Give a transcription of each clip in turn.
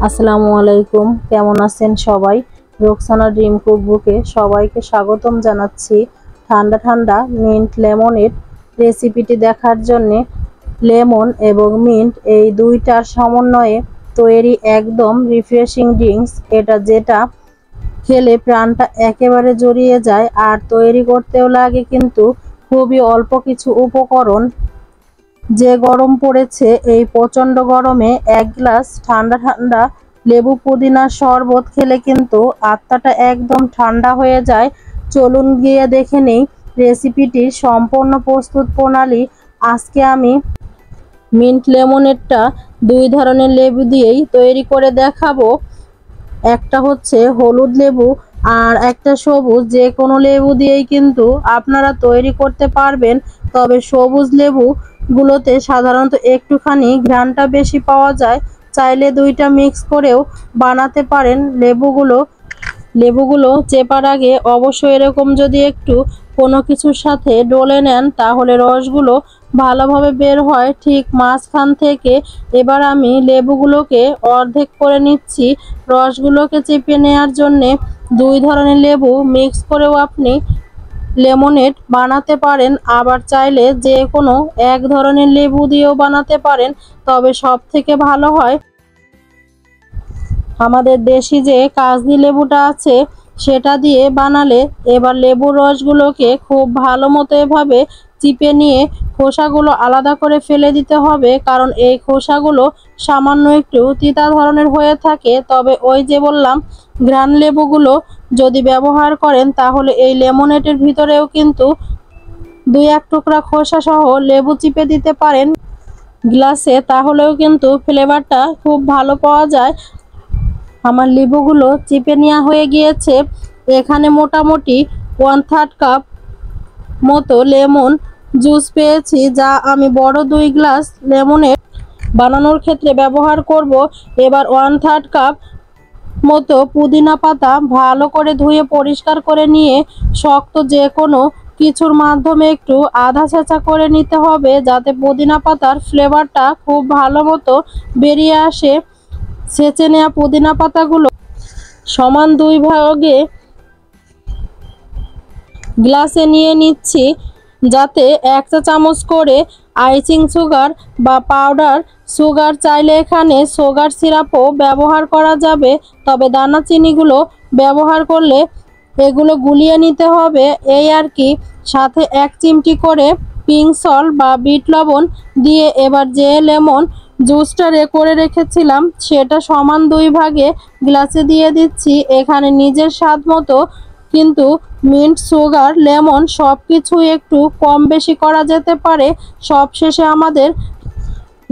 আসসালামু আলাইকুম, কেমন আছেন সবাই? রোকসানা ড্রিম কুকবুকে সবাইকে স্বাগতম জানাচ্ছি। ঠান্ডা ঠান্ডা মিন্ট লেমনের রেসিপিটি দেখার জন্য লেমন এবং মিন্ট এই দুইটার সমন্বয়ে তৈরি একদম রিফ্রেশিং ড্রিঙ্কস, যেটা খেলে প্রাণটা একেবারে জড়িয়ে যায়। আর তৈরি করতেও লাগে কিন্তু খুবই অল্প কিছু উপকরণ। যে গরম পড়েছে, এই প্রচন্ড গরমে এক গ্লাস ঠান্ডা ঠান্ডা লেবু পুদিনার শরবত খেলে কিন্তু আত্মাটা একদম ঠান্ডা হয়ে যায়। চলুন গিয়ে দেখে নেই রেসিপিটির সম্পূর্ণ প্রস্তুত প্রণালী। আজকে আমি মিন্ট লেমনেডটা দুই ধরনের লেবু দিয়েই তৈরি করে দেখাবো। একটা হচ্ছে হলুদ লেবু আর একটা সবুজ। যে কোনো লেবু দিয়েই কিন্তু আপনারা তৈরি করতে পারবেন, তবে সবুজ লেবু গুলোতে সাধারণত একটুখানি ঘ্রাণটা বেশি পাওয়া যায়। চাইলে দুইটা মিক্স করেও বানাতে পারেন। লেবুগুলো চেপার আগে অবশ্যই এরকম যদি একটু কোনো কিছুর সাথে ডলে নেন, তাহলে রসগুলো ভালোভাবে বের হয় ঠিক মাঝখান থেকে। এবার আমি লেবুগুলোকে অর্ধেক করে নিচ্ছি। রসগুলোকে চেপে নেওয়ার জন্যে দুই ধরনের লেবু মিক্স করেও আপনি লেমনেড বানাতে পারেন, আবার চাইলে যে কোনো এক ধরনের লেবু দিয়েও বানাতে পারেন। তবে সব থেকে ভালো হয় আমাদের দেশি যে কাগজি লেবুটা আছে সেটা দিয়ে বানালে। এবার লেবুর রসগুলোকে খুব ভালো মতো এভাবে চিপে নিয়ে খোসাগুলো আলাদা করে ফেলে দিতে হবে, কারণ এই খোসাগুলো সামান্য একটু তিতা ধরনের হয়ে থাকে। তবে ওই যে বললাম, গ্রান লেবুগুলো যদি ব্যবহার করেন তাহলে এই লেমনেডের ভিতরেও কিন্তু দুই এক টুকরা খোসা সহ লেবু চিপে দিতে পারেন গ্লাসে, তাহলেও কিন্তু ফ্লেভারটা খুব ভালো পাওয়া যায়। আমার লেবুগুলো চিপে নেওয়া হয়ে গিয়েছে। এখানে মোটামুটি 1/3 কাপ মতো লেমন জুস পেয়েছি, যা আমি বড় 2 গ্লাস লেমনের বানানোর ক্ষেত্রে ব্যবহার করব। এবার 1/3 কাপ মতো পুদিনা পাতা ভালো করে ধুয়ে পরিষ্কার করে নিয়ে শক্ত যে কোনো কিছুর মাধ্যমে একটু আধা ছেঁচা করে নিতে হবে, যাতে পুদিনা পাতার ফ্লেভারটা খুব ভালো মতো বেরিয়ে আসে। ছেঁচে নেওয়া পুদিনা পাতাগুলো সমান 2 ভাগে গ্লাসে নিয়ে নিচ্ছি, যাতে 1 চা চামচ করে আইসিং সুগার বা পাউডার সুগার, চাইলে এখানে সুগার সিরাপও ব্যবহার করা যাবে। তবে দানা চিনিগুলো ব্যবহার করলে এগুলো গুলিয়ে নিতে হবে, এই আর কি। সাথে 1 চিমটি করে পিঙ্ক সল্ট বা বিট লবণ দিয়ে এবার যে লেমন জুসটা করে রেখেছিলাম সেটা সমান 2 ভাগে গ্লাসে দিয়ে দিচ্ছি। এখানে নিজের স্বাদ মতো কিন্তু মিন্ট, সুগার, লেমন সব কিছুই একটু কম বেশি করা যেতে পারে। সবশেষে আমাদের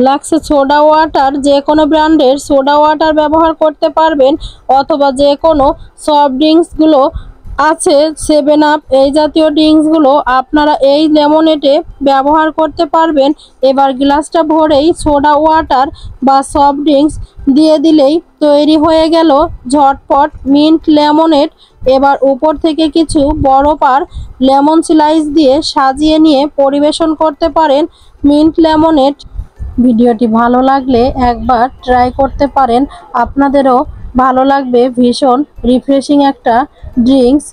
লাগছে সোডা ওয়াটার। যে কোনো ব্র্যান্ডের সোডা ওয়াটার ব্যবহার করতে পারবেন, অথবা যে কোনো সফট ড্রিঙ্কসগুলো আছে 7 আপ, এই জাতীয় ড্রিঙ্কসগুলো আপনারা এই লেমনেডে ব্যবহার করতে পারবেন। এবার গ্লাসটা ভরেই সোডা ওয়াটার বা সফট ড্রিঙ্কস দিয়ে দিলেই তৈরি হয়ে গেল ঝটপট মিন্ট লেমনেড। এবার উপর থেকে কিছু বরফ আর লেমন স্লাইস দিয়ে সাজিয়ে নিয়ে পরিবেশন করতে পারেন মিন্ট লেমনেড। ভিডিওটি ভালো লাগলে একবার ট্রাই করতে পারেন, আপনাদেরও ভালো লাগবে। ভীষণ রিফ্রেশিং একটা ড্রিঙ্কস।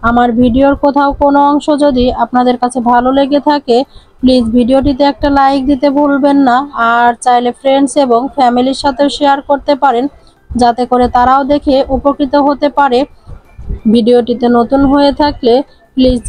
আমার ভিডিওর কোথাও কোনো অংশ যদি আপনাদের কাছে ভালো লেগে থাকে, প্লিজ ভিডিওটিতে একটা লাইক দিতে ভুলবেন না। আর চাইলে ফ্রেন্ডস এবং ফ্যামিলির সাথেও শেয়ার করতে পারেন, যাতে করে তারাও দেখে উপকৃত হতে পারে। ভিডিওটিতে নতুন হয়ে থাকলে প্লিজ